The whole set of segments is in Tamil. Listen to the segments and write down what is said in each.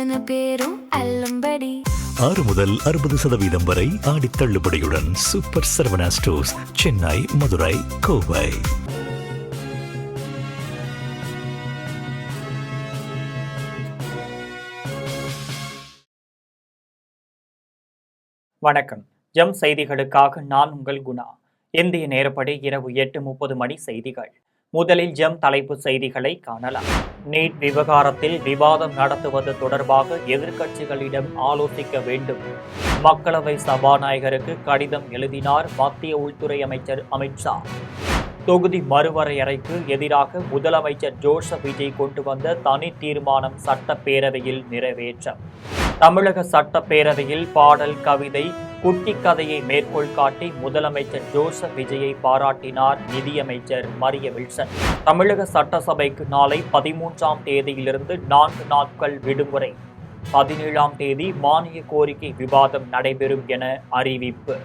அத்தனை பேரும் அல்லும்படி 6 முதல் 60% வரை ஆடி தள்ளுபடியுடன் சூப்பர் சரவணா ஸ்டோர்ஸ், சென்னை, மதுரை, கோவை. வணக்கம். ஜம் செய்திகளுக்காக நான் உங்கள் குணா. இந்திய நேரப்படி இரவு 8:30 மணி செய்திகள். முதலில் ஜம் தலைப்பு செய்திகளை காணலாம். நீட் விவகாரத்தில் விவாதம் நடத்துவது தொடர்பாக எதிர்க்கட்சிகளிடம் ஆலோசிக்க வேண்டும். மக்களவை சபாநாயகருக்கு கடிதம் எழுதினார் மத்திய உள்துறை அமைச்சர் அமித்ஷா. தொகுதி மறுவரையறைக்கு எதிராக முதலமைச்சர் ஜோசப் விஜய் கொண்டு வந்த தனி தீர்மானம் சட்டப்பேரவையில் நிறைவேற்றம். தமிழக சட்டப்பேரவையில் பாடல், கவிதை, குட்டி கதையை மேற்கோள் காட்டி முதலமைச்சர் ஜோசப் விஜயை பாராட்டினார் நிதியமைச்சர் மரிய வில்சன். தமிழக சட்டசபைக்கு நாளை 13ஆம் தேதியிலிருந்து 4 நாட்கள் விடுமுறை. 17ஆம் தேதி மானிய கோரிக்கை விவாதம் நடைபெறும் என அறிவிப்பு.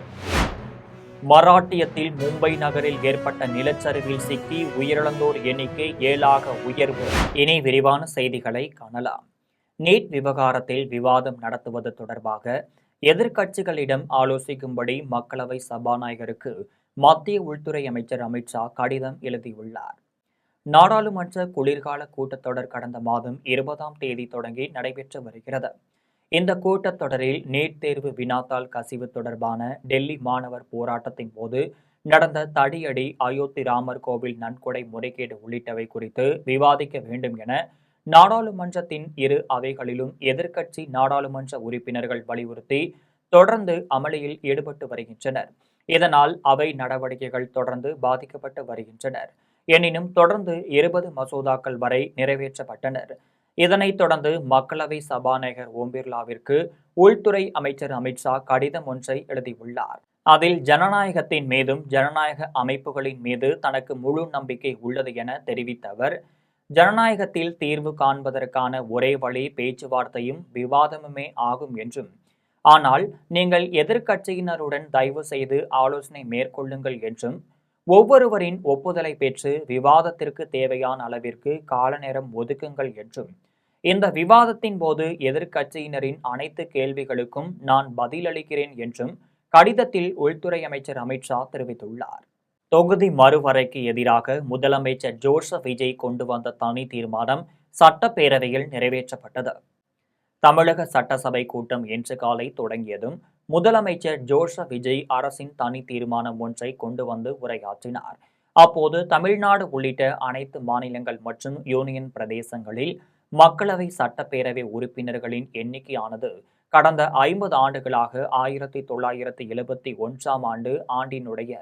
மராட்டியத்தில் மும்பை நகரில் ஏற்பட்ட நிலச்சரிவில் சிக்கி உயிரிழந்தோர் எண்ணிக்கை 7ஆக உயர்வு. இனி விரிவான செய்திகளை காணலாம். நீட் விவகாரத்தில் விவாதம் நடத்துவது தொடர்பாக எதிர்க்கட்சிகளிடம் ஆலோசிக்கும்படி மக்களவை சபாநாயகருக்கு மத்திய உள்துறை அமைச்சர் அமித்ஷா கடிதம் எழுதியுள்ளார். நாடாளுமன்ற குளிர்கால கூட்டத்தொடர் கடந்த மாதம் 20ஆம் தேதி தொடங்கி நடைபெற்று வருகிறது. இந்த கூட்டத்தொடரில் நீட் தேர்வு வினாத்தாள் கசிவு தொடர்பான டெல்லி மாணவர் போராட்டத்தின் போது நடந்த தடியடி, அயோத்தி ராமர் கோவில் நன்கொடை முறைகேடு உள்ளிட்டவை குறித்து விவாதிக்க வேண்டும் என நாடாளுமன்றத்தின் இரு அவைகளிலும் எதிர்க்கட்சி நாடாளுமன்ற உறுப்பினர்கள் வலியுறுத்தி தொடர்ந்து அமளியில் ஈடுபட்டு வருகின்றனர். இதனால் அவை நடவடிக்கைகள் தொடர்ந்து பாதிக்கப்பட்டு வருகின்றனர். எனினும் தொடர்ந்து 20 மசோதாக்கள் வரை நிறைவேற்றப்பட்டனர். இதனைத் தொடர்ந்து மக்களவை சபாநாயகர் ஓம் பிர்லாவிற்கு உள்துறை அமைச்சர் அமித்ஷா கடிதம் ஒன்றை எழுதியுள்ளார். அதில் ஜனநாயகத்தின் மீதும் ஜனநாயக அமைப்புகளின் மீது தனக்கு முழு நம்பிக்கை உள்ளது என தெரிவித்த அவர், ஜனநாயகத்தில் தீர்வு காண்பதற்கான ஒரே வழி பேச்சுவார்த்தையும் விவாதமுமே ஆகும் என்றும், ஆனால் நீங்கள் எதிர்க்கட்சியினருடன் தயவு செய்து ஆலோசனை மேற்கொள்ளுங்கள் என்றும், ஒவ்வொருவரின் ஒப்புதலை பெற்று விவாதத்திற்கு தேவையான அளவிற்கு கால நேரம் ஒதுக்குங்கள் என்றும், இந்த விவாதத்தின் போது எதிர்க்கட்சியினரின் அனைத்து கேள்விகளுக்கும் நான் பதிலளிக்கிறேன் என்றும் கடிதத்தில் உள்துறை அமைச்சர் அமித்ஷா தெரிவித்துள்ளார். தொகுதி மறுவரைக்கு எதிராக முதலமைச்சர் ஜோசப் விஜய் கொண்டு வந்த தனி தீர்மானம் சட்டப்பேரவையில் நிறைவேற்றப்பட்டது. தமிழக சட்டசபை கூட்டம் இன்று காலை தொடங்கியதும் முதலமைச்சர் ஜோசப் விஜய் அரசின் தனி தீர்மானம் ஒன்றை கொண்டு வந்து உரையாற்றினார். அப்போது தமிழ்நாடு உள்ளிட்ட அனைத்து மாநிலங்கள் மற்றும் யூனியன் பிரதேசங்களில் மக்களவை சட்டப்பேரவை உறுப்பினர்களின் எண்ணிக்கையானது கடந்த 50 ஆண்டுகளாக 1971ஆம் ஆண்டினுடைய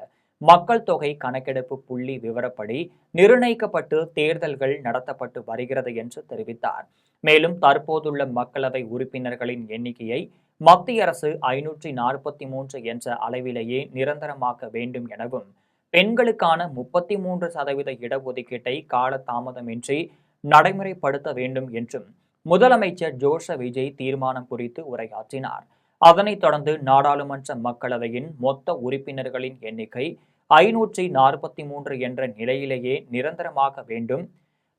மக்கள் தொகை கணக்கெடுப்பு புள்ளி விவரப்படி நிர்ணயிக்கப்பட்டு தேர்தல்கள் நடத்தப்பட்டு வருகிறது என்று தெரிவித்தார். மேலும் தற்போதுள்ள மக்களவை உறுப்பினர்களின் எண்ணிக்கையை மத்திய அரசு 543 என்ற அளவிலேயே நிரந்தரமாக்க வேண்டும் எனவும், பெண்களுக்கான 33% இடஒதுக்கீட்டை கால தாமதமின்றி நடைமுறைப்படுத்த வேண்டும் என்றும் முதலமைச்சர் ஜோசப் விஜய் தீர்மானம் குறித்து உரையாற்றினார். அதனைத் தொடர்ந்து நாடாளுமன்ற மக்களவையின் மொத்த உறுப்பினர்களின் எண்ணிக்கை 543 என்ற நிலையிலேயே நிரந்தரமாக வேண்டும்.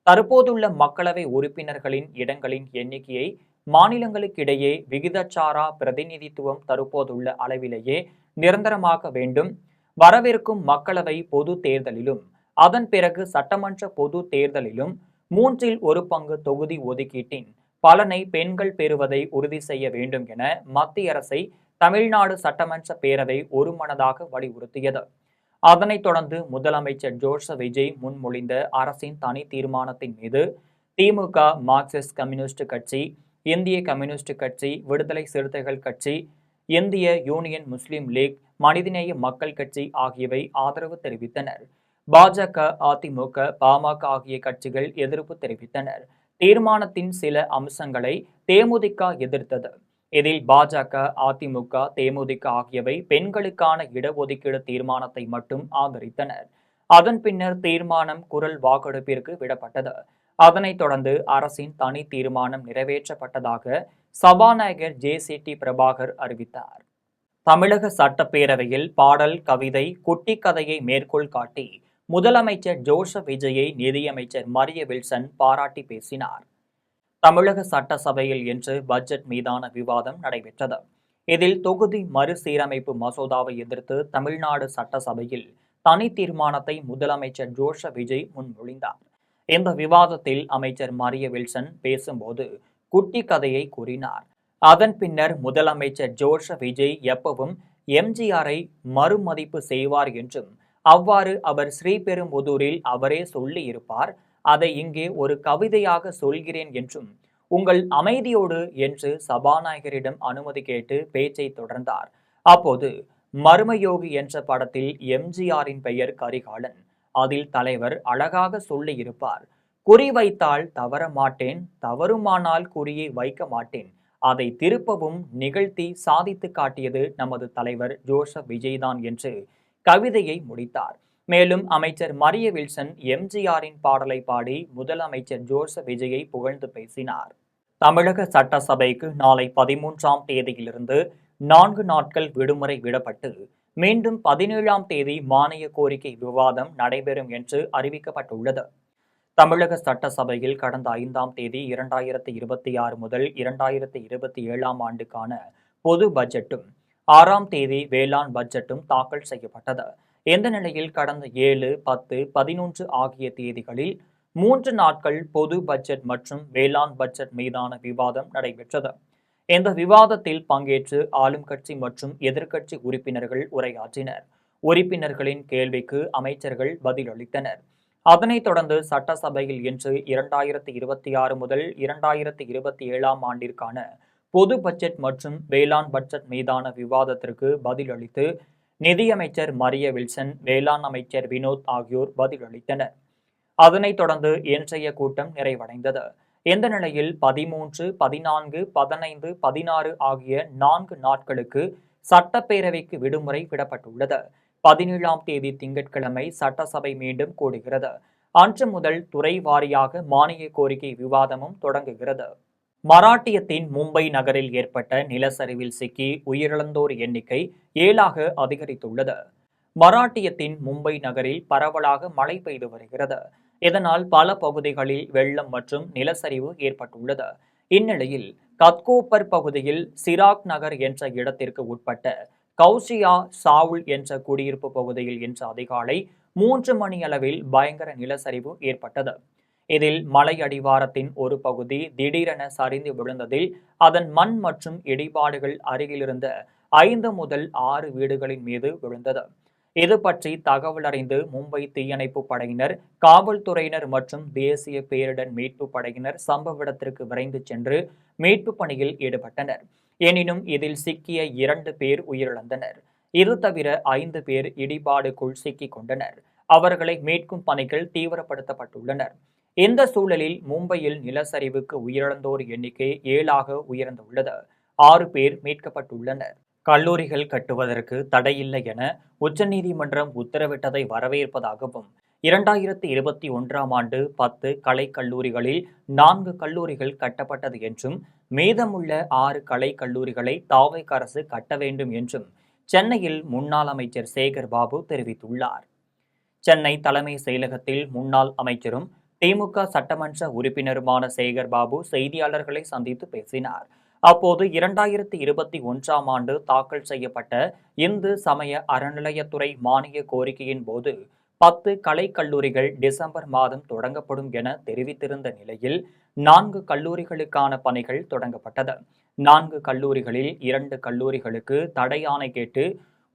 தற்போதுள்ள மக்களவை உறுப்பினர்களின் இடங்களின் எண்ணிக்கையை மாநிலங்களுக்கிடையே விகிதச்சாரா பிரதிநிதித்துவம் தற்போதுள்ள அளவிலேயே நிரந்தரமாக வேண்டும். வரவிருக்கும் மக்களவை பொது தேர்தலிலும் அதன் பிறகு சட்டமன்ற பொது தேர்தலிலும் 1/3 பங்கு தொகுதி ஒதுக்கீட்டின் பலனை பெண்கள் பெறுவதை உறுதி செய்ய வேண்டும் என மத்திய அரசை தமிழ்நாடு சட்டமன்ற பேரவை ஒருமனதாக வலியுறுத்தியது. அதனைத் தொடர்ந்து முதலமைச்சர் ஜோசப் விஜய் முன்மொழிந்த அரசின் தனி தீர்மானத்தின் மீது திமுக, மார்க்சிஸ்ட் கம்யூனிஸ்ட் கட்சி, இந்திய கம்யூனிஸ்ட் கட்சி, விடுதலை சிறுத்தைகள் கட்சி, இந்திய யூனியன் முஸ்லீம் லீக், மனிதநேய மக்கள் கட்சி ஆகியவை ஆதரவு தெரிவித்தனர். பாஜக, அதிமுக, பாமக ஆகிய கட்சிகள் எதிர்ப்பு தெரிவித்தனர். தீர்மானத்தின் சில அம்சங்களை தேமுதிக எதிர்த்தது. இதில் பாஜக, அதிமுக, தேமுதிக ஆகியவை பெண்களுக்கான இடஒதுக்கீடு தீர்மானத்தை மட்டும் ஆதரித்தனர். அதன் பின்னர் தீர்மானம் குரல் வாக்கெடுப்பிற்கு விடப்பட்டது. அதனைத் தொடர்ந்து அரசின் தனி தீர்மானம் நிறைவேற்றப்பட்டதாக சபாநாயகர் ஜே.சி.டி. பிரபாகர் அறிவித்தார். தமிழக சட்டப்பேரவையில் பாடல், கவிதை, குட்டி கதையை மேற்கோள் காட்டி முதலமைச்சர் ஜோசப் விஜயை நிதியமைச்சர் மரிய வில்சன் பாராட்டி பேசினார். தமிழக சட்டசபையில் இன்று பட்ஜெட் மீதான விவாதம் நடைபெற்றது. இதில் தொகுதி மறுசீரமைப்பு மசோதாவை எதிர்த்து தமிழ்நாடு சட்டசபையில் தனி தீர்மானத்தை முதலமைச்சர் ஜோசப் விஜய் முன்மொழிந்தார். இந்த விவாதத்தில் அமைச்சர் மரிய வில்சன் பேசும்போது குட்டி கதையை கூறினார். அதன் பின்னர் முதலமைச்சர் ஜோசப் விஜய் எப்பவும் எம்ஜிஆரை மறுமதிப்பு செய்வார் என்றும், அவ்வாறு அவர் ஸ்ரீபெரும்புதூரில் அவரே சொல்லி இருப்பார், அதை இங்கே ஒரு கவிதையாக சொல்கிறேன் என்றும், உங்கள் அமைதியோடு என்று சபாநாயகரிடம் அனுமதி கேட்டு பேச்சை தொடர்ந்தார். அப்போது மர்மயோகி என்ற படத்தில் எம்ஜிஆரின் பெயர் கரிகாலன், அதில் தலைவர் அழகாக சொல்லி இருப்பார், குறி வைத்தால் தவற மாட்டேன், தவறுமானால் குறியை வைக்க மாட்டேன், அதை திருப்பவும் நிகழ்த்தி சாதித்து காட்டியது நமது தலைவர் ஜோசப் விஜய்தான் என்று கவிதையை முடித்தார். மேலும் அமைச்சர் மரிய வில்சன் எம்ஜிஆரின் பாடலை பாடி முதலமைச்சர் ஜோசப் விஜயை புகழ்ந்து பேசினார். தமிழக சட்டசபைக்கு நாளை 13ஆம் தேதியிலிருந்து 4 நாட்கள் விடுமுறை விடப்பட்டு மீண்டும் 17ஆம் தேதி மானிய கோரிக்கை விவாதம் நடைபெறும் என்று அறிவிக்கப்பட்டுள்ளது. தமிழக சட்டசபையில் கடந்த 5ஆம் தேதி 2026 முதல் 2027ஆம் ஆண்டுக்கான பொது பட்ஜெட்டும் 6ஆம் தேதி வேளாண் பட்ஜெட்டும் தாக்கல் செய்யப்பட்டது. இந்த நிலையில் கடந்த 7, 10, 11 ஆகிய தேதிகளில் 3 நாட்கள் பொது பட்ஜெட் மற்றும் வேளாண் பட்ஜெட் மீதான விவாதம் நடைபெற்றது. இந்த விவாதத்தில் பங்கேற்று ஆளும் கட்சி மற்றும் எதிர்க்கட்சி உறுப்பினர்கள் உரையாற்றினர். உறுப்பினர்களின் கேள்விக்கு அமைச்சர்கள் பதிலளித்தனர். அதனைத் தொடர்ந்து சட்டசபையில் இன்று 2026 முதல் 2027ஆம் ஆண்டிற்கான பொது பட்ஜெட் மற்றும் வேளாண் பட்ஜெட் மீதான விவாதத்திற்கு பதிலளித்து நிதியமைச்சர் மரிய வில்சன், வேளாண் அமைச்சர் வினோத் ஆகியோர் பதிலளித்தனர். அதனைத் தொடர்ந்து இன்றைய கூட்டம் நிறைவடைந்தது. இந்த நிலையில் 13, 14, 15, 16 ஆகிய 4 நாட்களுக்கு சட்டப்பேரவைக்கு விடுமுறை விடப்பட்டுள்ளது. 17ஆம் தேதி திங்கட்கிழமை சட்டசபை மீண்டும் கூடுகிறது. அன்று முதல் துறை வாரியாக மானிய கோரிக்கை விவாதமும் தொடங்குகிறது. மராட்டியத்தின் மும்பை நகரில் ஏற்பட்ட நிலச்சரிவில் சிக்கி உயிரிழந்தோர் எண்ணிக்கை 7ஆக அதிகரித்துள்ளது. மராட்டியத்தின் மும்பை நகரில் பரவலாக மழை பெய்து வருகிறது. இதனால் பல பகுதிகளில் வெள்ளம் மற்றும் நிலச்சரிவு ஏற்பட்டுள்ளது. இந்நிலையில் கத்கோப்பர் பகுதியில் சிராக் நகர் என்ற இடத்திற்கு உட்பட்ட கௌசியா சாவுல் என்ற குடியிருப்பு பகுதியில் இன்று அதிகாலை 3 மணி அளவில் பயங்கர நிலச்சரிவு ஏற்பட்டது. இதில் மலை அடிவாரத்தின் ஒரு பகுதி திடீரென சரிந்து விழுந்ததில் அதன் மண் மற்றும் இடிபாடுகள் அருகிலிருந்த 5 முதல் 6 வீடுகளின் மீது விழுந்தது. இது பற்றி தகவல் அறிந்து மும்பை தீயணைப்பு படையினர், காவல்துறையினர் மற்றும் தேசிய பேரிடர் மீட்பு படையினர் சம்பவ இடத்திற்கு விரைந்து சென்று மீட்பு பணியில் ஈடுபட்டனர். எனினும் இதில் சிக்கிய 2 பேர் உயிரிழந்தனர். இது தவிர 5 பேர் இடிபாடுக்குள் சிக்கிக் கொண்டனர். அவர்களை மீட்கும் பணிகள் தீவிரப்படுத்தப்பட்டுள்ளனர். இந்த சூழலில் மும்பையில் நிலச்சரிவுக்கு உயிரிழந்தோர் எண்ணிக்கை 7ஆக உயர்ந்துள்ளது. 6 பேர் மீட்கப்பட்டுள்ளனர். கல்லூரிகள் கட்டுவதற்கு தடையில்லை என உச்சநீதிமன்றம் உத்தரவிட்டதை வரவேற்பதாகவும், 2021ஆம் ஆண்டு 10 கலைக் கல்லூரிகளில் 4 கல்லூரிகள் கட்டப்பட்டது என்றும், மீதமுள்ள 6 கலைக் கல்லூரிகளை தாவேகா அரசு கட்ட வேண்டும் என்றும் சென்னையில் முன்னாள் அமைச்சர் சேகர் பாபு தெரிவித்துள்ளார். சென்னை தலைமை செயலகத்தில் முன்னாள் அமைச்சரும் திமுக சட்டமன்ற உறுப்பினருமான சேகர் பாபு செய்தியாளர்களை சந்தித்து பேசினார். அப்போது 2021ஆம் ஆண்டு தாக்கல் செய்யப்பட்ட இந்து சமய அறநிலையத்துறை மானிய கோரிக்கையின் போது 10 கலைக் கல்லூரிகள் டிசம்பர் மாதம் தொடங்கப்படும் என தெரிவித்திருந்த நிலையில் 4 கல்லூரிகளுக்கான பணிகள் தொடங்கப்பட்டது. 4 கல்லூரிகளில் 2 கல்லூரிகளுக்கு தடை ஆணை கேட்டு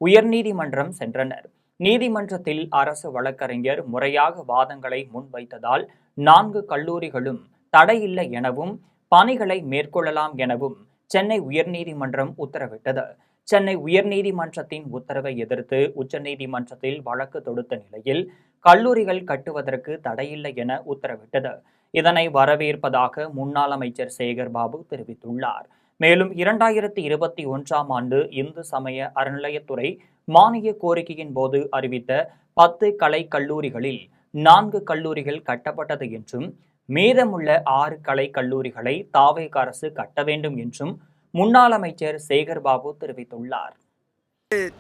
உயர்நீதிமன்றம் சென்றனர். நீதிமன்றத்தில் அரசு வழக்கறிஞர் முறையாக வாதங்களை முன்வைத்ததால் 4 கல்லூரிகளும் தடையில்லை எனவும் பணிகளை மேற்கொள்ளலாம் எனவும் சென்னை உயர்நீதிமன்றம் உத்தரவிட்டது. சென்னை உயர்நீதிமன்றத்தின் உத்தரவை எதிர்த்து உச்சநீதிமன்றத்தில் வழக்கு தொடுத்த நிலையில் கல்லூரிகள் கட்டுவதற்கு தடையில்லை என உத்தரவிட்டது. இதனை வரவேற்பதாக முன்னாள் அமைச்சர் சேகர் பாபு தெரிவித்துள்ளார். மேலும் 2021ஆம் ஆண்டு இந்து சமய அறநிலையத்துறை மானிய கோரிக்கையின் போது அறிவித்த 10 கலை கல்லூரிகளில் 4 கல்லூரிகள் கட்டப்பட்டது என்றும், மீதமுள்ள 6 கலை கல்லூரிகளை தாவேகா அரசு கட்ட வேண்டும் என்றும் முன்னாள் அமைச்சர் சேகர் பாபு தெரிவித்துள்ளார்.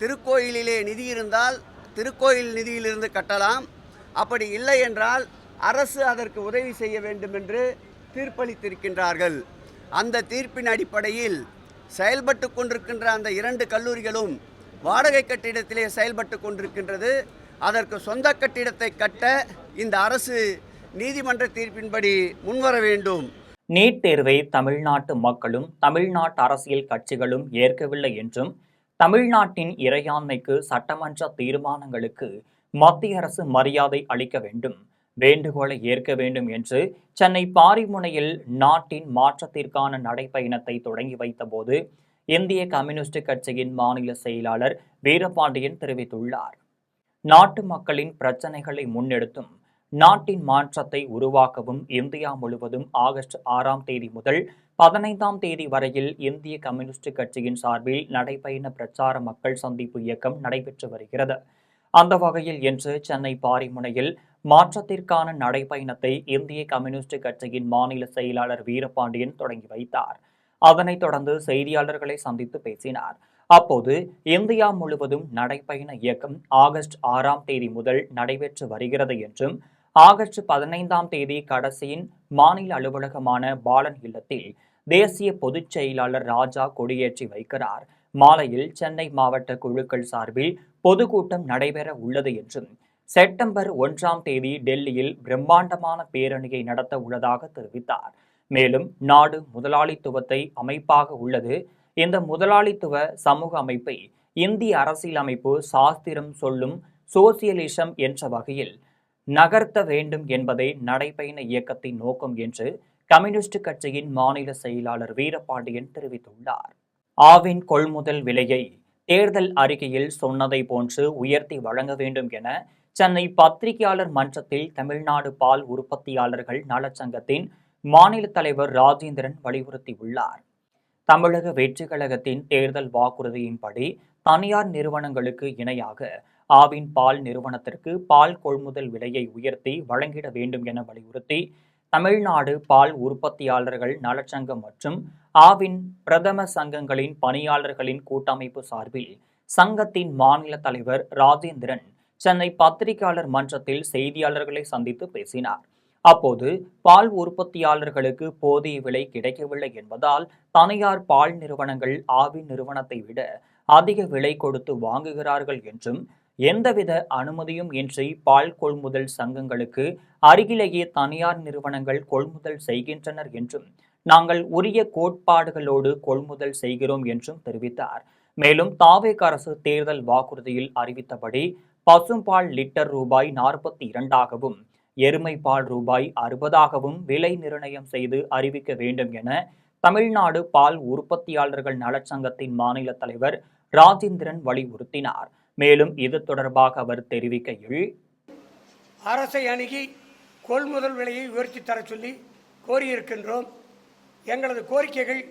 திருக்கோயிலிலே நிதி இருந்தால் திருக்கோயில் நிதியிலிருந்து கட்டலாம், அப்படி இல்லை என்றால் அரசு அதற்கு உதவி செய்ய வேண்டும் என்று தீர்ப்பளித்திருக்கின்றார்கள். அந்த தீர்ப்பின் அடிப்படையில் செயல்பட்டு கொண்டிருக்கின்ற அந்த 2 கல்லூரிகளும் வாடகை கட்டிடத்திலே செயல்பட்டு கொண்டிருக்கின்றது. அதற்கு சொந்த கட்டிடத்தை கட்ட இந்த அரசு நீதிமன்ற தீர்ப்பின்படி முன்வர வேண்டும். நீட் தேர்வை தமிழ்நாட்டு மக்களும் தமிழ்நாட்டு அரசியல் கட்சிகளும் ஏற்கவில்லை என்றும் தமிழ்நாட்டின் இறையாண்மைக்கு சட்டமன்ற தீர்மானங்களுக்கு மத்திய அரசு மரியாதை அளிக்க வேண்டும், வேண்டுகோளை ஏற்க வேண்டும் என்று சென்னை பாரிமுனையில் நாட்டின் மாற்றத்திற்கான நடைப்பயணத்தை தொடங்கி வைத்தபோது இந்திய கம்யூனிஸ்ட் கட்சியின் மாநில செயலாளர் வீரபாண்டியன் தெரிவித்துள்ளார். நாட்டு மக்களின் பிரச்சனைகளை முன்னெடுத்தும் நாட்டின் மாற்றத்தை உருவாக்கவும் இந்தியா முழுவதும் ஆகஸ்ட் 6ஆம் தேதி முதல் 15ஆம் தேதி வரையில் இந்திய கம்யூனிஸ்ட் கட்சியின் சார்பில் நடைபயண பிரச்சார மக்கள் சந்திப்பு இயக்கம் நடைபெற்று வருகிறது. அந்த வகையில் இன்று சென்னை பாரிமுனையில் மாற்றத்திற்கான நடைபயணத்தை இந்திய கம்யூனிஸ்ட் கட்சியின் மாநில செயலாளர் வீரபாண்டியன் தொடங்கி வைத்தார். அதனைத் தொடர்ந்து செய்தியாளர்களை சந்தித்து பேசினார். அப்போது இந்தியா முழுவதும் நடைபயண இயக்கம் ஆகஸ்ட் 6ஆம் தேதி முதல் நடைபெற்று வருகிறது என்றும் ஆகஸ்ட் 15ஆம் தேதி கடைசியின் மாநில அலுவலகமான பாலன் இல்லத்தில் தேசிய பொதுச் செயலாளர் ராஜா கொடியேற்றி வைக்கிறார். மாலையில் சென்னை மாவட்ட குழுக்கள் சார்பில் பொதுக்கூட்டம் நடைபெற உள்ளது என்றும் செப்டம்பர் 1ஆம் தேதி டெல்லியில் பிரம்மாண்டமான பேரணியை நடத்த உள்ளதாக தெரிவித்தார். மேலும் நாடு முதலாளித்துவத்தை அமைப்பாக உள்ளது. இந்த முதலாளித்துவ சமூக அமைப்பை இந்திய அரசியலமைப்பு சாஸ்திரம் சொல்லும் சோசியலிசம் என்ற வகையில் நகர்த்த வேண்டும் என்பதே நடைபயண இயக்கத்தின் நோக்கம் என்று கம்யூனிஸ்ட் கட்சியின் மாநில செயலாளர் வீரபாண்டியன் தெரிவித்துள்ளார். ஆவின் கொள்முதல் விலையை தேர்தல் அறிக்கையில் சொன்னதை போன்று உயர்த்தி வழங்க வேண்டும் என சென்னை பத்திரிகையாளர் மன்றத்தில் தமிழ்நாடு பால் உற்பத்தியாளர்கள் நலச்சங்கத்தின் மாநில தலைவர் ராஜேந்திரன் வலியுறுத்தியுள்ளார். தமிழக வெற்றிக் கழகத்தின் தேர்தல் வாக்குறுதியின்படி தனியார் நிறுவனங்களுக்கு இணையாக ஆவின் பால் நிறுவனத்திற்கு பால் கொள்முதல் விலையை உயர்த்தி வழங்கிட வேண்டும் என வலியுறுத்தி தமிழ்நாடு பால் உற்பத்தியாளர்கள் நலச்சங்கம் மற்றும் ஆவின் பிரதம சங்கங்களின் பணியாளர்களின் கூட்டமைப்பு சார்பில் சங்கத்தின் மாநில தலைவர் ராஜேந்திரன் சென்னை பத்திரிகையாளர் மன்றத்தில் செய்தியாளர்களை சந்தித்து பேசினார். அப்போது பால் உற்பத்தியாளர்களுக்கு போதிய விலை கிடைக்கவில்லை என்பதால் தனியார் பால் நிறுவனங்கள் ஆவின் நிறுவனத்தை விட அதிக விலை கொடுத்து வாங்குகிறார்கள் என்றும் எந்தவித அனுமதியும் இன்றி பால் கொள்முதல் சங்கங்களுக்கு அருகிலேயே தனியார் நிறுவனங்கள் கொள்முதல் செய்கின்றனர் என்றும் நாங்கள் உரிய கோட்பாடுகளோடு கொள்முதல் செய்கிறோம் என்றும் தெரிவித்தார். மேலும் தாவேக அரசு தேர்தல் வாக்குறுதியில் அறிவித்தபடி பசும்பால் லிட்டர் ரூபாய் 42ஆகவும் எருமை பால் ரூபாய் 60ஆகவும் விலை நிர்ணயம் செய்து அறிவிக்க வேண்டும் என தமிழ்நாடு பால் உற்பத்தியாளர்கள் நலச்சங்கத்தின் மாநில தலைவர் ராஜேந்திரன் வலியுறுத்தினார். மேலும் இது தொடர்பாக அவர் தெரிவிக்கையில், அரசை அணுகி கொள்முதல் விலையை உயர்த்தி தர சொல்லி கோரியிருக்கின்றோம். எங்களது கோரிக்கைகள்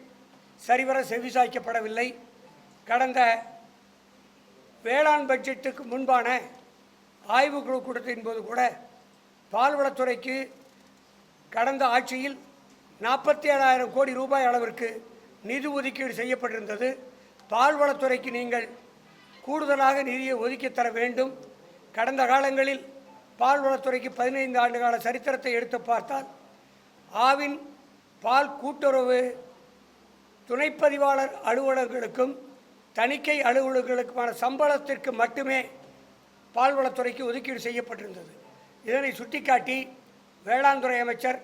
சரிவர செவிசாய்க்கப்படவில்லை. கடந்த வேளாண் பட்ஜெட்டுக்கு முன்பான ஆய்வுக்குழு கூட்டத்தின் போது கூட பால்வளத்துறைக்கு கடந்த ஆட்சியில் 47,000 கோடி ரூபாய் அளவிற்கு நிதி ஒதுக்கீடு செய்யப்பட்டிருந்தது. பால்வளத்துறைக்கு நீங்கள் கூடுதலாக நிதியை ஒதுக்கி தர வேண்டும். கடந்த காலங்களில் பால்வளத்துறைக்கு 15 ஆண்டு கால சரித்திரத்தை எடுத்து பார்த்தால் ஆவின் பால் கூட்டுறவு துணைப்பதிவாளர் அலுவலர்களுக்கும் தணிக்கை அலுவலர்களுக்குமான சம்பளத்திற்கு மட்டுமே பால்வளத்துறைக்கு ஒதுக்கீடு செய்யப்பட்டிருந்தது. இதனை சுட்டிக்காட்டி வேளாண் துறை அமைச்சர்,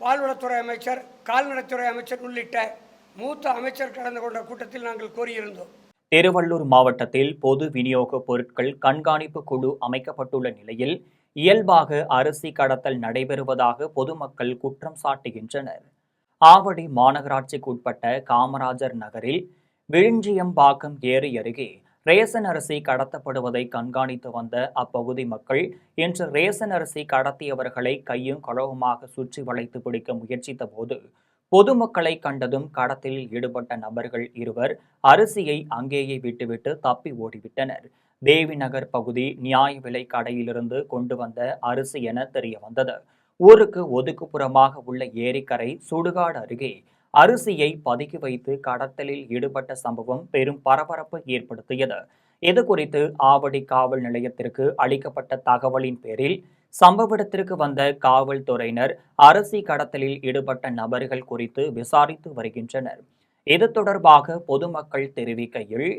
பால்வளத்துறை அமைச்சர், கால்நடைத்துறை அமைச்சர் உள்ளிட்ட மூத்த அமைச்சர் கலந்து கொண்ட கூட்டத்தில் நாங்கள் கோரியிருந்தோம். திருவள்ளூர் மாவட்டத்தில் பொது விநியோக பொருட்கள் கண்காணிப்பு குழு அமைக்கப்பட்டுள்ள நிலையில் இயல்பாக அரிசி கடத்தல் நடைபெறுவதாக பொதுமக்கள் குற்றம் சாட்டுகின்றனர். ஆவடி மாநகராட்சிக்குட்பட்ட காமராஜர் நகரில் விழிஞ்சியம்பாக்கம் ஏரி அருகே ரேசன் அரிசி கடத்தப்படுவதை கண்காணித்து வந்த அப்பகுதி மக்கள் இன்று ரேசன் அரிசி கடத்தியவர்களை கையும் களவுமாக சுற்றி வளைத்து பிடிக்க முயற்சித்த போது பொதுமக்களை கண்டதும் கடத்தலில் ஈடுபட்ட நபர்கள் இருவர் அரிசியை அங்கேயே விட்டுவிட்டு தப்பி ஓடிவிட்டனர். தேவி நகர் பகுதி நியாய விலை கடையிலிருந்து கொண்டு வந்த அரிசி என தெரிய வந்தது. ஊருக்கு ஒதுக்குப்புறமாக உள்ள ஏரிக்கரை சுடுகாடு அருகே அரிசியை பதுக்கி வைத்து கடத்தலில் ஈடுபட்ட சம்பவம் பெரும் பரபரப்பு ஏற்படுத்தியது. இது குறித்து ஆவடி காவல் நிலையத்திற்கு அளிக்கப்பட்ட தகவலின் பேரில் சம்பவ இடத்திற்கு வந்த காவல்துறையினர் அரிசி கடத்தலில் ஈடுபட்ட நபர்கள் குறித்து விசாரித்து வருகின்றனர். இது தொடர்பாக பொதுமக்கள் தெரிவிக்கையில்,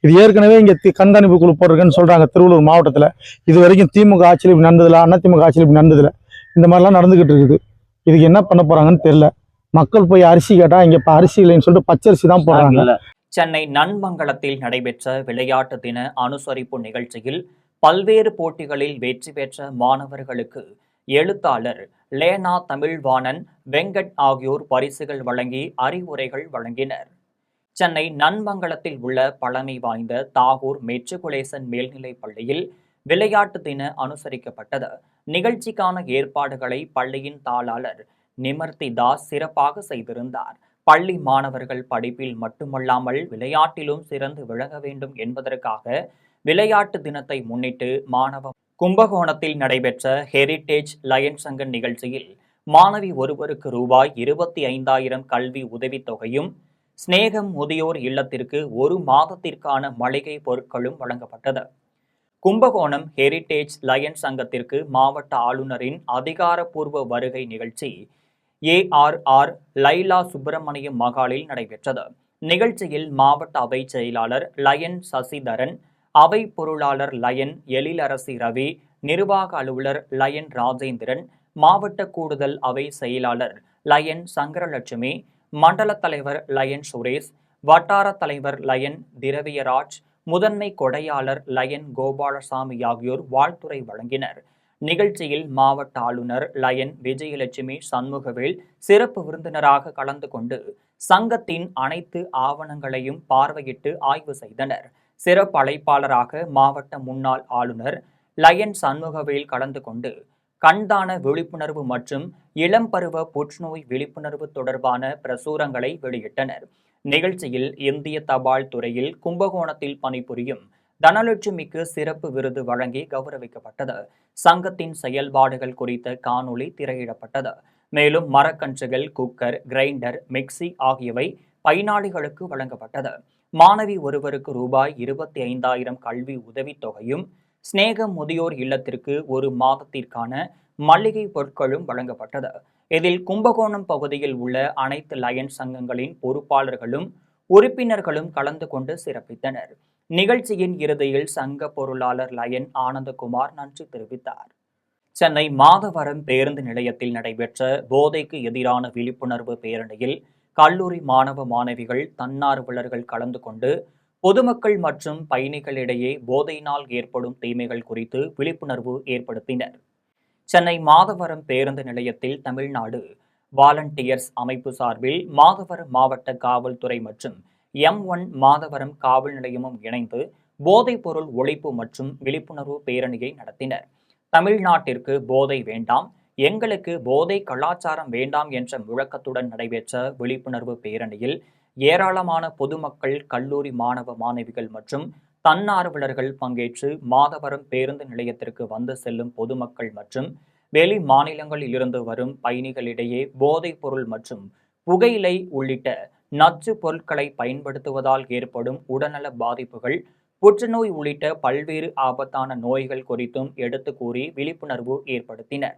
இது ஏற்கனவே இங்க கண்காணிப்பு குழு போட்டிருக்குன்னு சொல்றாங்க திருவள்ளூர் மாவட்டத்துல. இது வரைக்கும் திமுக ஆட்சியில் இப்படி நடந்ததில்ல, அதிமுக ஆட்சியில் இப்படி நடந்ததில்ல. இந்த மாதிரிலாம் நடந்துகிட்டு இருக்குது. இதுக்கு என்ன பண்ண போறாங்கன்னு தெரியல. மக்கள் போய் அரிசி கேட்டா இங்க இப்ப அரிசி இல்லைன்னு சொல்லிட்டு பச்சரிசி தான் போடுறாங்க. சென்னை நன்மங்கலத்தில் நடைபெற்ற விளையாட்டு தின அனுசரிப்பு நிகழ்ச்சியில் பல்வேறு போட்டிகளில் வெற்றி பெற்ற மாணவர்களுக்கு எழுத்தாளர் லேனா தமிழ்வாணன், வெங்கட் ஆகியோர் பரிசுகள் வழங்கி அறிவுரைகள் வழங்கினர். சென்னை நன்மங்கலத்தில் உள்ள பழமை வாய்ந்த தாகூர் மெட்ரிகுலேசன் மேல்நிலைப் பள்ளியில் விளையாட்டு தின அனுசரிக்கப்பட்டது. நிகழ்ச்சிக்கான ஏற்பாடுகளை பள்ளியின் தாளாளர் நிமர்த்தி தாஸ் சிறப்பாக செய்திருந்தார். பள்ளி மாணவர்கள் படிப்பில் மட்டுமல்லாமல் விளையாட்டிலும் சிறந்து விளங்க வேண்டும் என்பதற்காக விளையாட்டு தினத்தை முன்னிட்டு கும்பகோணத்தில் நடைபெற்ற ஹெரிடேஜ் லயன்ஸ் சங்க நிகழ்ச்சியில் மாணவி ஒருவருக்கு ரூபாய் 25,000 கல்வி உதவித்தொகையும், ஸ்நேகம் முதியோர் இல்லத்திற்கு 1 மாதத்திற்கான மளிகை பொருட்களும் வழங்கப்பட்டது. கும்பகோணம் ஹெரிடேஜ் லயன்ஸ் சங்கத்திற்கு மாவட்ட ஆளுநரின் அதிகாரப்பூர்வ வருகை நிகழ்ச்சி ARR லைலா சுப்பிரமணியம் மகாலில் நடைபெற்றது. நிகழ்ச்சியில் மாவட்ட அவை செயலாளர் லயன் சசிதரன், அவை பொருளாளர் லயன் எழிலரசி ரவி, நிர்வாக அலுவலர் லயன் ராஜேந்திரன், மாவட்ட கூடுதல் அவை செயலாளர் லயன் சங்கரலட்சுமி, மண்டல தலைவர் லயன் சுரேஷ், வட்டார தலைவர் லயன் திரவியராஜ், முதன்மை கொடையாளர் லயன் கோபாலசாமி ஆகியோர் வாழ்த்துரை வழங்கினர். நிகழ்ச்சியில் மாவட்ட ஆளுநர் லயன் விஜயலட்சுமி சண்முகவேல் சிறப்பு விருந்தினராக கலந்து கொண்டு சங்கத்தின் அனைத்து ஆவணங்களையும் பார்வையிட்டு ஆய்வு செய்தனர். சிறப்பு அழைப்பாளராக மாவட்ட முன்னாள் ஆளுநர் லயன் சண்முகவேல் கலந்து கொண்டு கண்தான விழிப்புணர்வு மற்றும் இளம்பருவ புற்றுநோய் விழிப்புணர்வு தொடர்பான பிரசுரங்களை வெளியிட்டனர். நிகழ்ச்சியில் இந்திய தபால் துறையில் கும்பகோணத்தில் பணிபுரியும் தனலட்சுமிக்கு சிறப்பு விருது வழங்கி கௌரவிக்கப்பட்டது. சங்கத்தின் செயல்பாடுகள் குறித்த காணொளி திரையிடப்பட்டது. மேலும் மரக்கன்றுகள், குக்கர், கிரைண்டர், மிக்சி ஆகியவை பயனாளிகளுக்கு வழங்கப்பட்டது. மாணவி ஒருவருக்கு ரூபாய் 25,000 கல்வி உதவித்தொகையும், ஸ்நேகம் முதியோர் இல்லத்திற்கு 1 மாதத்திற்கான மளிகை பொருட்களும் வழங்கப்பட்டது. இதில் கும்பகோணம் பகுதியில் உள்ள அனைத்து லயன்ஸ் சங்கங்களின் பொறுப்பாளர்களும் உறுப்பினர்களும் கலந்து கொண்டு சிறப்பித்தனர். நிகழ்ச்சியின் இறுதியில் சங்க பொருளாளர் லயன் ஆனந்தகுமார் நன்றி தெரிவித்தார். சென்னை மாதவரம் பேருந்து நிலையத்தில் நடைபெற்ற போதைக்கு எதிரான விழிப்புணர்வு பேரணியில் கல்லூரி மாணவ மாணவிகள், தன்னார்வலர்கள் கலந்து கொண்டு பொதுமக்கள் மற்றும் பயணிகளிடையே போதையினால் ஏற்படும் தீமைகள் குறித்து விழிப்புணர்வு ஏற்படுத்தினர். சென்னை மாதவரம் பேருந்து நிலையத்தில் தமிழ்நாடு வாலண்டியர்ஸ் அமைப்பு சார்பில் மாதவரம் மாவட்ட காவல்துறை மற்றும் M1 மாதவரம் காவல் நிலையமும் இணைந்து போதைப் பொருள் ஒழிப்பு மற்றும் விழிப்புணர்வு பேரணியை நடத்தினர். தமிழ்நாட்டிற்கு போதை வேண்டாம், எங்களுக்கு போதை கலாச்சாரம் வேண்டாம் என்ற முழக்கத்துடன் நடைபெற்ற விழிப்புணர்வு பேரணியில் ஏராளமான பொதுமக்கள், கல்லூரி மாணவ மாணவிகள் மற்றும் தன்னார்வலர்கள் பங்கேற்று மாதவரம் பேருந்து நிலையத்திற்கு வந்து செல்லும் பொதுமக்கள் மற்றும் வெளி மாநிலங்களில் இருந்து வரும் பயணிகளிடையே போதைப் பொருள் மற்றும் புகையிலை உள்ளிட்ட நச்சு பொருட்களை பயன்படுத்துவதால் ஏற்படும் உடல்நல பாதிப்புகள், புற்றுநோய் உள்ளிட்ட பல்வேறு ஆபத்தான நோய்கள் குறித்தும் எடுத்து கூறி விழிப்புணர்வு ஏற்படுத்தினர்.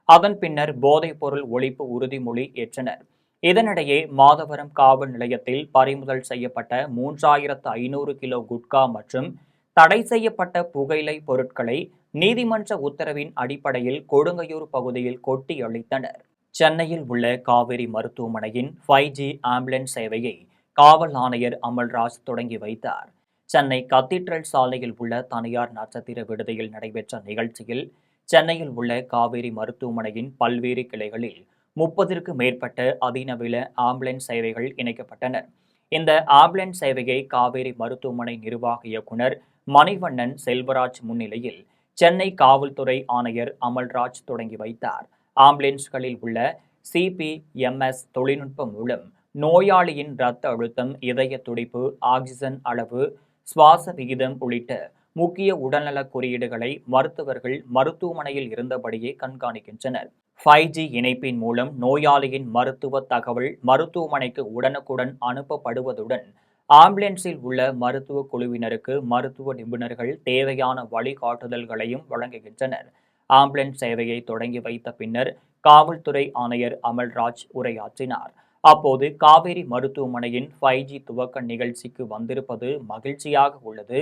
அதன் பின்னர் போதைப் பொருள் ஒழிப்பு உறுதிமொழி ஏற்றனர். இதனிடையே மாதவரம் காவல் நிலையத்தில் பறிமுதல் செய்யப்பட்ட 3,500 கிலோ குட்கா மற்றும் தடை செய்யப்பட்ட புகையிலை பொருட்களை நீதிமன்ற உத்தரவின் அடிப்படையில் கொடுங்கையூர் பகுதியில் கொட்டி அளித்தனர். சென்னையில் உள்ள காவேரி மருத்துவமனையின் 5G ஆம்புலன்ஸ் சேவையை காவல் ஆணையர் அமல்ராஜ் தொடங்கி வைத்தார். சென்னை கத்தீட்ரல் சாலையில் உள்ள தனியார் நட்சத்திர விடுதியில் நடைபெற்ற நிகழ்ச்சியில் சென்னையில் உள்ள காவேரி மருத்துவமனையின் பல்வேறு கிளைகளில் 30க்கும் மேற்பட்ட அதிநவீன ஆம்புலன்ஸ் சேவைகள் இணைக்கப்பட்டன. இந்த ஆம்புலன்ஸ் சேவையை காவேரி மருத்துவமனை நிர்வாக இயக்குனர் மணிவண்ணன் செல்வராஜ் முன்னிலையில் சென்னை காவல்துறை ஆணையர் அமல்ராஜ் தொடங்கி வைத்தார். ஆம்புலன்ஸ்களில் உள்ள CPMS தொழில்நுட்பம் மூலம் நோயாளியின் இரத்த அழுத்தம், இதய துடிப்பு, ஆக்சிஜன் அளவு, சுவாச விகிதம் உள்ளிட்ட முக்கிய உடல்நல குறியீடுகளை மருத்துவர்கள் மருத்துவமனையில் இருந்தபடியே கண்காணிக்கின்றனர். 5G இணைப்பின் மூலம் நோயாளியின் மருத்துவ தகவல் மருத்துவமனைக்கு உடனுக்குடன் அனுப்பப்படுவதுடன் ஆம்புலன்ஸில் உள்ள மருத்துவ குழுவினருக்கு மருத்துவ நிபுணர்கள் தேவையான வழிகாட்டுதல்களையும் வழங்குகின்றனர். ஆம்புலன்ஸ் சேவையை தொடங்கி வைத்த பின்னர் காவல்துறை ஆணையர் அமல்ராஜ் உரையாற்றினார். அப்போது காவேரி மருத்துவமனையின் 5G துவக்க நிகழ்ச்சிக்கு வந்திருப்பது மகிழ்ச்சியாக உள்ளது,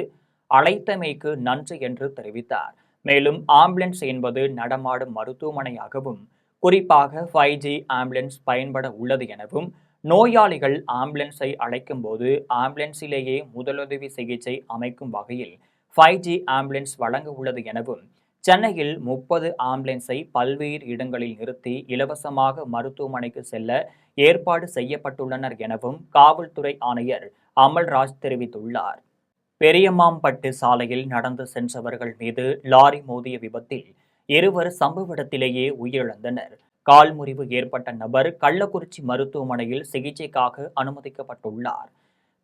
அழைத்தமைக்கு நன்றி என்று தெரிவித்தார். மேலும் ஆம்புலன்ஸ் என்பது நடமாடும் மருத்துவமனையாகவும் குறிப்பாக 5G ஆம்புலன்ஸ் பயன்பட உள்ளது எனவும், நோயாளிகள் ஆம்புலன்ஸை அழைக்கும் போது ஆம்புலன்ஸிலேயே முதலுதவி சிகிச்சை அமைக்கும் வகையில் 5G ஆம்புலன்ஸ் வழங்க உள்ளது எனவும், சென்னையில் 30 ஆம்புலன்ஸை பல்வேறு இடங்களில் நிறுத்தி இலவசமாக மருத்துவமனைக்கு செல்ல ஏற்பாடு செய்யப்பட்டுள்ளனர் எனவும் காவல்துறை ஆணையர் அமல்ராஜ் தெரிவித்துள்ளார். பெரியமாம்பட்டு சாலையில் நடந்து சென்றவர்கள் மீது லாரி மோதிய விபத்தில் இருவர் சம்பவ இடத்திலேயே உயிரிழந்தனர். கால் முறிவு ஏற்பட்ட நபர் கள்ளக்குறிச்சி மருத்துவமனையில் சிகிச்சைக்காக அனுமதிக்கப்பட்டுள்ளார்.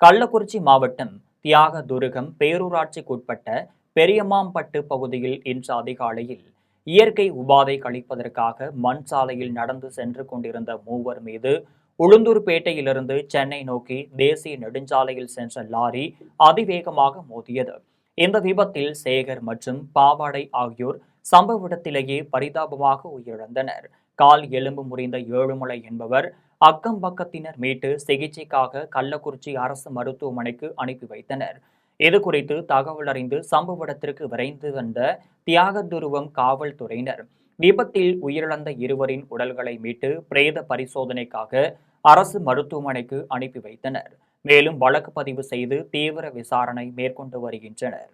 கள்ளக்குறிச்சி மாவட்டம் தியாகதுருகம் பேரூராட்சிக்குட்பட்ட பெரியமாம்பட்டு பகுதியில் இன்று அதிகாலையில் இயற்கை உபாதை கழிப்பதற்காக மண் சாலையில் நடந்து சென்று கொண்டிருந்த மூவர் மீது உளுந்தூர்பேட்டையிலிருந்து சென்னை நோக்கி தேசிய நெடுஞ்சாலையில் சென்ற லாரி அதிவேகமாக மோதியது. இந்த விபத்தில் சேகர் மற்றும் பாவாடை ஆகியோர் சம்பவ இடத்திலேயே பரிதாபமாக உயிரிழந்தனர். கால் எலும்பு முறிந்த ஏழுமலை என்பவர் அக்கம் பக்கத்தினர் மீட்டு சிகிச்சைக்காக கள்ளக்குறிச்சி அரசு மருத்துவமனைக்கு அனுப்பி வைத்தனர். இதுகுறித்து தகவல் அறிந்து சம்பவ இடத்திற்கு விரைந்து வந்த தியாகதுருவம் காவல்துறையினர் விபத்தில் உயிரிழந்த இருவரின் உடல்களை மீட்டு பிரேத பரிசோதனைக்காக அரசு மருத்துவமனைக்கு அனுப்பி வைத்தனர். மேலும் வழக்கு பதிவு செய்து தீவிர விசாரணை மேற்கொண்டு வருகின்றனர்.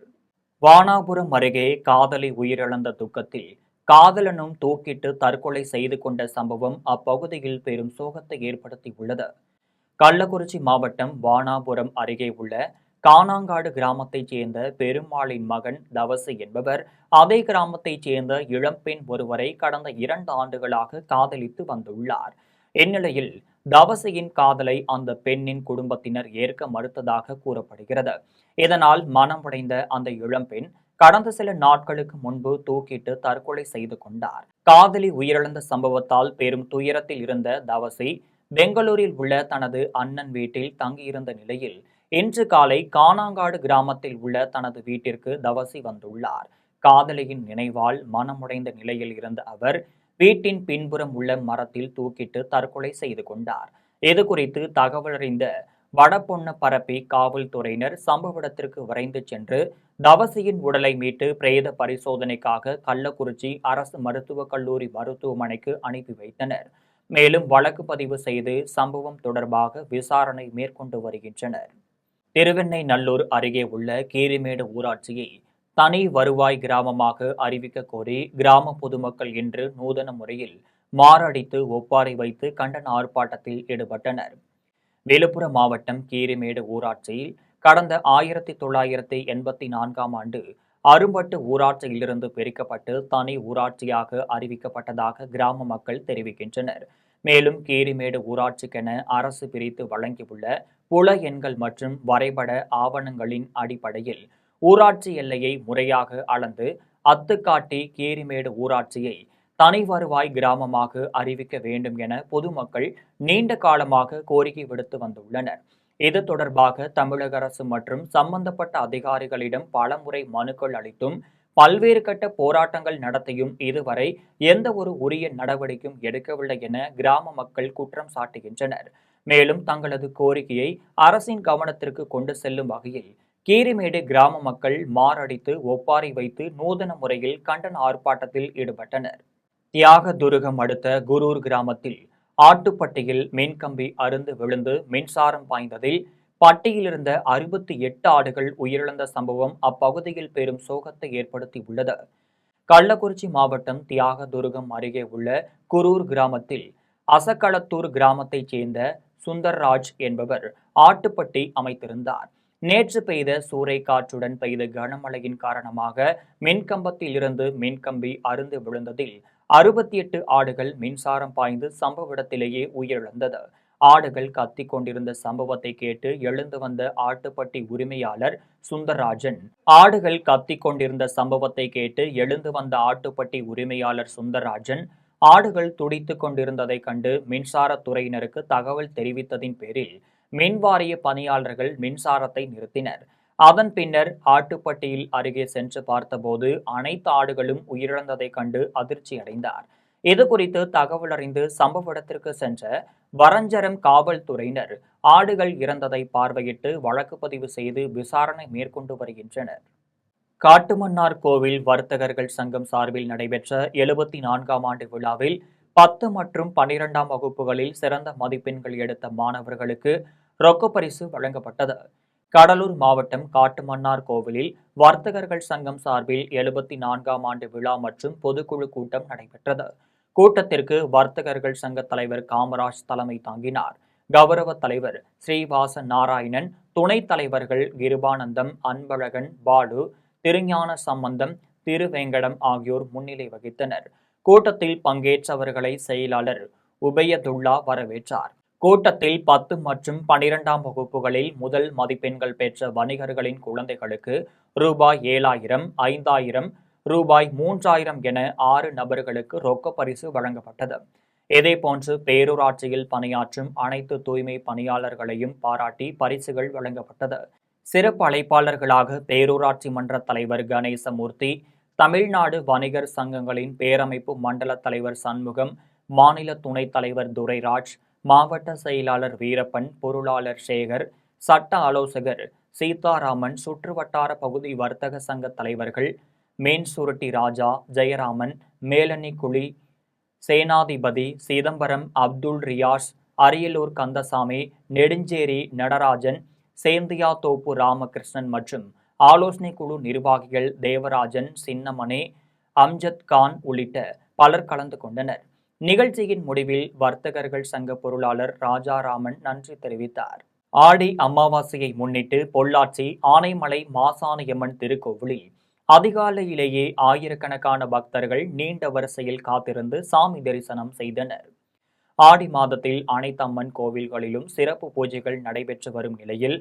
வானாபுரம் அருகே காதலி உயிரிழந்த துக்கத்தில் காதலனும் தூக்கிட்டு தற்கொலை செய்து கொண்ட சம்பவம் அப்பகுதியில் பெரும் சோகத்தை ஏற்படுத்தியுள்ளது. கள்ளக்குறிச்சி மாவட்டம் வானாபுரம் அருகே உள்ள கானாங்காடு கிராமத்தைச் சேர்ந்த பெருமாளின் மகன் தவசு என்பவர் அதே கிராமத்தைச் சேர்ந்த இளம்பெண் ஒருவரை கடந்த 2 ஆண்டுகளாக காதலித்து வந்துள்ளார். இந்நிலையில் தவசையின் காதலை அந்த பெண்ணின் குடும்பத்தினர் ஏற்க மறுத்ததாக கூறப்படுகிறது. இதனால் மனமுடைந்த அந்த இளம்பெண் கடந்த சில நாட்களுக்கு முன்பு தூக்கிட்டு தற்கொலை செய்து கொண்டார். காதலி உயிரிழந்த சம்பவத்தால் பெரும் துயரத்தில் இருந்த தவசி பெங்களூரில் உள்ள தனது அண்ணன் வீட்டில் தங்கியிருந்த நிலையில் இன்று காலை கானாங்காடு கிராமத்தில் உள்ள தனது வீட்டிற்கு தவசி வந்துள்ளார். காதலியின் நினைவால் மனமுடைந்த நிலையில் இருந்த அவர் வீட்டின் பின்புறம் உள்ள மரத்தில் தூக்கிட்டு தற்கொலை செய்து கொண்டார். இது குறித்து தகவல் அறிந்த வடபொன்னப்பரப்பி காவல்துறையினர் சம்பவ இடத்திற்கு விரைந்து சென்று தவசியின் உடலை மீட்டு பிரேத பரிசோதனைக்காக கள்ளக்குறிச்சி அரசு மருத்துவக் கல்லூரி மருத்துவமனைக்கு அனுப்பி வைத்தனர். மேலும் வழக்கு பதிவு செய்து சம்பவம் தொடர்பாக விசாரணை மேற்கொண்டு வருகின்றனர். திருவெண்ணெய்நல்லூர் அருகே உள்ள கீரிமேடு ஊராட்சியை தனி வருவாய் கிராமமாக அறிவிக்க கோரி கிராம பொதுமக்கள் இன்று நூதன முறையில் மாரடித்து ஒப்பாரி வைத்து கண்டன ஆர்ப்பாட்டத்தில் ஈடுபட்டனர். விழுப்புரம் மாவட்டம் கீரிமேடு ஊராட்சியில் கடந்த 1984ஆம் ஆண்டு அரும்பட்டு ஊராட்சியிலிருந்து பிரிக்கப்பட்டு தனி ஊராட்சியாக அறிவிக்கப்பட்டதாக கிராம மக்கள் தெரிவிக்கின்றனர். மேலும் கீரிமேடு ஊராட்சிக்கென அரசு பிரித்து வழங்கியுள்ள புல எண்கள் மற்றும் வரைபட ஆவணங்களின் அடிப்படையில் ஊராட்சி எல்லையை முறையாக அளந்து அத்துக்காட்டி கீரிமேடு ஊராட்சியை தனி வருவாய் கிராமமாக அறிவிக்க வேண்டும் என பொதுமக்கள் நீண்ட காலமாக கோரிக்கை விடுத்து வந்துள்ளனர். இது தொடர்பாக தமிழக அரசு மற்றும் சம்பந்தப்பட்ட அதிகாரிகளிடம் பலமுறை மனுக்கள் அளித்தும் பல்வேறு கட்ட போராட்டங்கள் நடத்தியும் இதுவரை எந்த ஒரு உரிய நடவடிக்கையும் எடுக்கவில்லை என கிராம மக்கள் குற்றம் சாட்டுகின்றனர். மேலும் தங்களது கோரிக்கையை அரசின் கவனத்திற்கு கொண்டு செல்லும் வகையில் கீரிமேடு கிராம மக்கள் மாரடித்து ஒப்பாரி வைத்து நூதன முறையில் கண்டன ஆர்ப்பாட்டத்தில் ஈடுபட்டனர். தியாகதுருகம் அடுத்த குரூர் கிராமத்தில் ஆட்டுப்பட்டியில் மின்கம்பி அறுந்து விழுந்து மின்சாரம் பாய்ந்ததில் பட்டியில் இருந்த 68 ஆடுகள் உயிரிழந்த சம்பவம் அப்பகுதியில் பெரும் சோகத்தை ஏற்படுத்தியுள்ளது. கள்ளக்குறிச்சி மாவட்டம் தியாகதுருகம் அருகே உள்ள குரூர் கிராமத்தில் அசக்களத்தூர் கிராமத்தைச் சேர்ந்த சுந்தர்ராஜ் என்பவர் ஆட்டுப்பட்டி அமைத்திருந்தார். நேற்று பெய்த சூறை காற்றுடன் பெய்த கனமழையின் காரணமாக மின்கம்பத்தில் இருந்து மின்கம்பி அறுந்து விழுந்ததில் 68 ஆடுகள் மின்சாரம் பாய்ந்து சம்பவ இடத்திலேயே உயிரிழந்தது. ஆடுகள் கத்திக் கொண்டிருந்த சம்பவத்தை கேட்டு எழுந்து வந்த ஆட்டுப்பட்டி உரிமையாளர் சுந்தரராஜன் ஆடுகள் கத்திக் கொண்டிருந்த சம்பவத்தை கேட்டு எழுந்து வந்த ஆட்டுப்பட்டி உரிமையாளர் சுந்தரராஜன் ஆடுகள் துடித்துக் கொண்டிருந்ததை கண்டு மின்சாரத்துறையினருக்கு தகவல் தெரிவித்ததின் பேரில் மின்வாரிய பணியாளர்கள் மின்சாரத்தை நிறுத்தினர். அதன் பின்னர் ஆட்டுப்பட்டியில் அருகே சென்று பார்த்தபோது அனைத்து ஆடுகளும் உயிரிழந்ததைக் கண்டு அதிர்ச்சி அடைந்தார். இதுகுறித்து தகவல் அறிந்து சம்பவ இடத்திற்கு சென்ற வரஞ்சரம் காவல்துறையினர் ஆடுகள் இறந்ததை பார்வையிட்டு வழக்கு பதிவு செய்து விசாரணை மேற்கொண்டு வருகின்றனர். காட்டுமன்னார் கோவில் வர்த்தகர்கள் சங்கம் சார்பில் நடைபெற்ற 74ஆம் ஆண்டு விழாவில் 10 மற்றும் 12ஆம் வகுப்புகளில் சிறந்த மதிப்பெண்கள் எடுத்த மாணவர்களுக்கு ரொக்கப் பரிசு வழங்கப்பட்டது. கடலூர் மாவட்டம் காட்டுமன்னார் கோவிலில் வர்த்தகர்கள் சங்கம் சார்பில் 74ஆம் ஆண்டு விழா மற்றும் பொதுக்குழு கூட்டம் நடைபெற்றது. கூட்டத்திற்கு வர்த்தகர்கள் சங்க தலைவர் காமராஜ் தலைமை தாங்கினார். கௌரவ தலைவர் ஸ்ரீவாச நாராயணன், துணைத் தலைவர்கள் கிருபானந்தம், அன்பழகன், பாலு, திருஞான சம்பந்தம், திருவேங்கடம் ஆகியோர் முன்னிலை வகித்தனர். கூட்டத்தில் பங்கேற்றவர்களை செயலாளர் உபயதுல்லா வரவேற்றார். கூட்டத்தில் 10 மற்றும் 12ஆம் வகுப்புகளில் முதல் மதிப்பெண்கள் பெற்ற வணிகர்களின் குழந்தைகளுக்கு ரூபாய் 7,000, 5,000, ரூபாய் 3,000 என 6 நபர்களுக்கு ரொக்க பரிசு வழங்கப்பட்டது. இதேபோன்று பேரூராட்சியில் பணியாற்றும் அனைத்து தூய்மை பணியாளர்களையும் பாராட்டி பரிசுகள் வழங்கப்பட்டது. சிறப்பு அழைப்பாளர்களாக பேரூராட்சி மன்ற தலைவர் கணேசமூர்த்தி, தமிழ்நாடு வணிகர் சங்கங்களின் பேரமைப்பு மண்டல தலைவர் சண்முகம், மாநில துணைத் தலைவர் துரைராஜ், மாவட்ட செயலாளர் வீரப்பன், பொருளாளர் சேகர், சட்ட ஆலோசகர் சீதாராமன், சுற்றுவட்டார பகுதி வர்த்தக சங்க தலைவர்கள் மேன்சுருட்டி ராஜா, ஜெயராமன், மேலனி குழி, சேனாதிபதி, சிதம்பரம், அப்துல் ரியாஸ், அரியலூர் கந்தசாமி, நெடுஞ்சேரி நடராஜன், சேந்தியாத்தோப்பு ராமகிருஷ்ணன் மற்றும் ஆலோசனை குழு நிர்வாகிகள் தேவராஜன், சின்னமணி, அம்ஜத் கான் உள்ளிட்ட பலர் கலந்து கொண்டனர். நிகழ்ச்சியின் முடிவில் வர்த்தகர்கள் சங்க பொருளாளர் ராஜாராமன் நன்றி தெரிவித்தார். ஆடி அமாவாசையை முன்னிட்டு பொள்ளாச்சி ஆனைமலை மாசாணியம்மன் திருக்கோவிலில் அதிகாலையிலேயே ஆயிரக்கணக்கான பக்தர்கள் நீண்ட வரிசையில் காத்திருந்து சாமி தரிசனம் செய்தனர். ஆடி மாதத்தில் அனைத்து அம்மன் கோவில்களிலும் சிறப்பு பூஜைகள் நடைபெற்று வரும் நிலையில்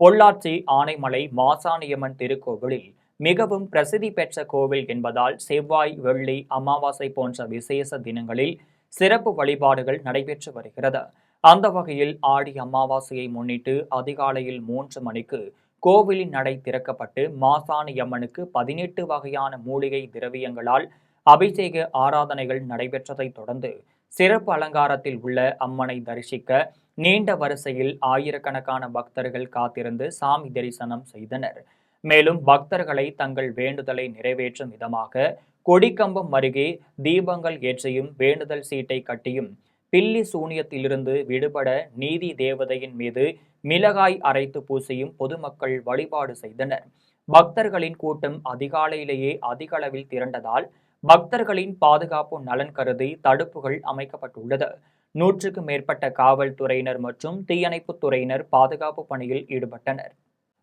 பொள்ளாச்சி ஆனைமலை மாசாணியம்மன் திருக்கோவிலில் மிகவும் பிரசித்தி பெற்ற கோவில் என்பதால் செவ்வாய், வெள்ளி, அமாவாசை போன்ற விசேஷ தினங்களில் சிறப்பு வழிபாடுகள் நடைபெற்று வருகிறது. அந்த வகையில் ஆடி அமாவாசையை முன்னிட்டு அதிகாலையில் 3 மணிக்கு கோவிலின் நடை திறக்கப்பட்டு மாசாணியம்மனுக்கு 18 வகையான மூலிகை திரவியங்களால் அபிஷேக ஆராதனைகள் நடைபெற்றதைத் தொடர்ந்து சிறப்பு அலங்காரத்தில் உள்ள அம்மனை தரிசிக்க நீண்ட வரிசையில் ஆயிரக்கணக்கான பக்தர்கள் காத்திருந்து சாமி தரிசனம் செய்தனர். மேலும் பக்தர்களை தங்கள் வேண்டுதலை நிறைவேற்றும் விதமாக கொடிக்கம்பம் அருகே தீபங்கள் ஏற்றியும் வேண்டுதல் சீட்டை கட்டியும் பில்லி சூனியத்திலிருந்து விடுபட நீதி தேவதையின் மீது மிளகாய் அரைத்து பூசியும் பொதுமக்கள் வழிபாடு செய்தனர். பக்தர்களின் கூட்டம் அதிகாலையிலேயே அதிக அளவில் திரண்டதால் பக்தர்களின் பாதுகாப்பு நலன் கருதி தடுப்புகள் அமைக்கப்பட்டுள்ளது. 100க்கும் மேற்பட்ட காவல்துறையினர் மற்றும் தீயணைப்புத் துறையினர் பாதுகாப்பு பணியில் ஈடுபட்டனர்.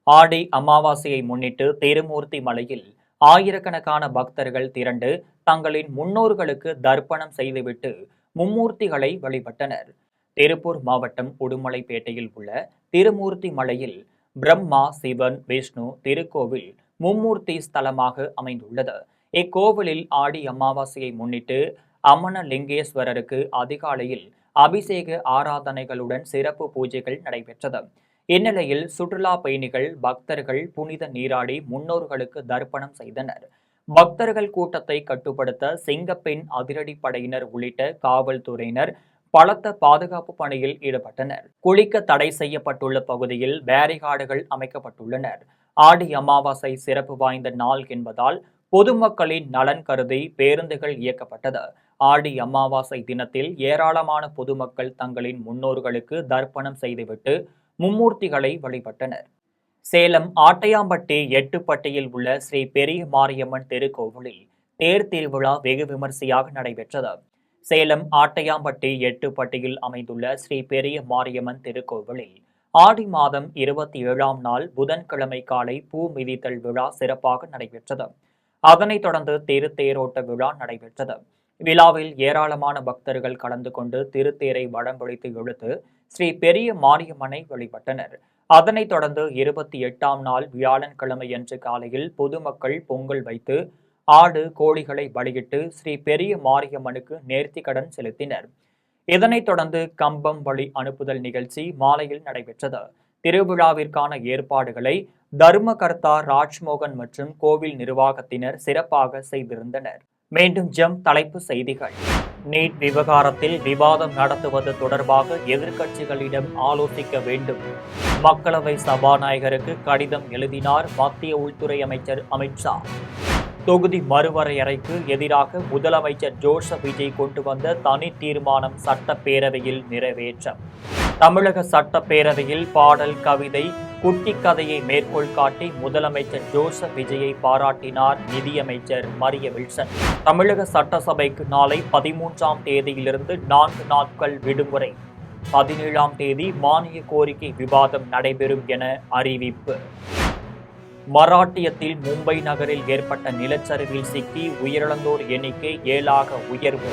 ஆடி அமாவாசையை முன்னிட்டு திருமூர்த்தி மலையில் ஆயிரக்கணக்கான பக்தர்கள் திரண்டு தங்களின் முன்னோர்களுக்கு தர்ப்பணம் செய்துவிட்டு மும்மூர்த்திகளை வழிபட்டனர். திருப்பூர் மாவட்டம் உடுமலைப்பேட்டையில் உள்ள திருமூர்த்தி மலையில் பிரம்மா, சிவன், விஷ்ணு திருக்கோவில் மும்மூர்த்தி ஸ்தலமாக அமைந்துள்ளது. இக்கோவிலில் ஆடி அமாவாசையை முன்னிட்டு அமனலிங்கேஸ்வரருக்கு அதிகாலையில் அபிஷேக ஆராதனைகளுடன் சிறப்பு பூஜைகள் நடைபெற்றது. இந்நிலையில் சுற்றுலா பயணிகள், பக்தர்கள் புனித நீராடி முன்னோர்களுக்கு தர்ப்பணம் செய்தனர். பக்தர்கள் கூட்டத்தை கட்டுப்படுத்த சிங்கப்பெண் அதிரடிப்படையினர் உள்ளிட்ட காவல்துறையினர் பலத்த பாதுகாப்பு பணியில் ஈடுபட்டனர். குளிக்க தடை செய்யப்பட்டுள்ள பகுதியில் பேரிகார்டுகள் அமைக்கப்பட்டுள்ளனர். ஆடி அமாவாசை சிறப்பு வாய்ந்த நாள் என்பதால் பொதுமக்களின் நலன் கருதி பேருந்துகள் இயக்கப்பட்டது. ஆடி அமாவாசை தினத்தில் ஏராளமான பொதுமக்கள் தங்களின் முன்னோர்களுக்கு தர்ப்பணம் செய்துவிட்டு மும்மூர்த்திகளை வழிபட்டனர். சேலம் ஆட்டையாம்பட்டி எட்டுப்பட்டியில் உள்ள ஸ்ரீ பெரிய மாரியம்மன் திருக்கோவிலில் தேர் திருவிழா வெகு விமரிசையாக நடைபெற்றது. சேலம் ஆட்டையாம்பட்டி எட்டுப்பட்டியில் அமைந்துள்ள ஸ்ரீ பெரிய மாரியம்மன் திருக்கோவிலில் ஆடி மாதம் 27ஆம் நாள் புதன்கிழமை காலை பூ மிதித்தல் விழா சிறப்பாக நடைபெற்றது. அதனைத் தொடர்ந்து திருத்தேரோட்ட விழா நடைபெற்றது. விழாவில் ஏராளமான பக்தர்கள் கலந்து கொண்டு திருத்தேரை வடம்பிடித்து இழுத்து ஸ்ரீ பெரிய மாரியம்மனை வழிபட்டனர். அதனைத் தொடர்ந்து 28ஆம் நாள் வியாழன்கிழமையன்று காலையில் பொதுமக்கள் பொங்கல் வைத்து ஆடு, கோழிகளை பலியிட்டு ஸ்ரீ பெரிய மாரியம்மனுக்கு நேர்த்திக்கடன் செலுத்தினர். இதனைத் தொடர்ந்து கம்பம் வழி அனுப்புதல் நிகழ்ச்சி மாலையில் நடைபெற்றது. திருவிழாவிற்கான ஏற்பாடுகளை தர்மகர்த்தா ராஜ்மோகன் மற்றும் கோவில் நிர்வாகத்தினர் சிறப்பாக செய்திருந்தனர். மீண்டும் ஜெம் தலைப்பு செய்திகள். நீட் விவகாரத்தில் விவாதம் நடத்துவது தொடர்பாக எதிர்க்கட்சிகளிடம் ஆலோசிக்க வேண்டும். மக்களவை சபாநாயகருக்கு கடிதம் எழுதினார் மத்திய உள்துறை அமைச்சர் அமித்ஷா. தொகுதி மறுவரையறைக்கு எதிராக முதலமைச்சர் ஜோசப் விஜய் கொண்டு வந்த தனி தீர்மானம் சட்டப்பேரவையில் நிறைவேற்றம். தமிழக சட்டப்பேரவையில் பாடல், கவிதை, குட்டி கதையை மேற்கோள் காட்டி முதலமைச்சர் ஜோசப் விஜயை பாராட்டினார் நிதியமைச்சர் மரிய வில்சன். தமிழக சட்டசபைக்கு நாளை 13ஆம் தேதியிலிருந்து 4 நாட்கள் விடுமுறை. 17ஆம் தேதி மானிய கோரிக்கை விவாதம் நடைபெறும் என அறிவிப்பு. மராட்டியத்தில் மும்பை நகரில் ஏற்பட்ட நிலச்சரிவில் சிக்கி உயிரிழந்தோர் எண்ணிக்கை 7ஆக உயர்வு.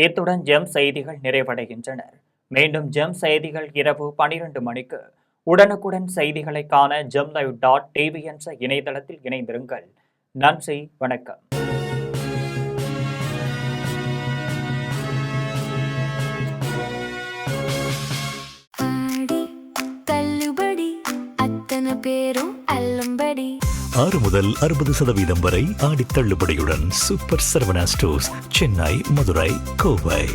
இத்துடன் ஜெம் செய்திகள் நிறைவடைகின்றன. மீண்டும் ஜெம் செய்திகள் இரவு 12 மணிக்கு. உடனுக்குடன் செய்திகளை காண gemlive.tv என்ற இணையதளத்தில் இணைந்திருங்கள். நன்றி, வணக்கம். ஆடி தள்ளுபடி அத்தனை பேரும் அள்ளும்படி. 6 முதல் 60% வரை ஆடித் தள்ளுபடியுடன் சூப்பர் சரவணா ஸ்டோர்ஸ், சென்னை, மதுரை, கோவை.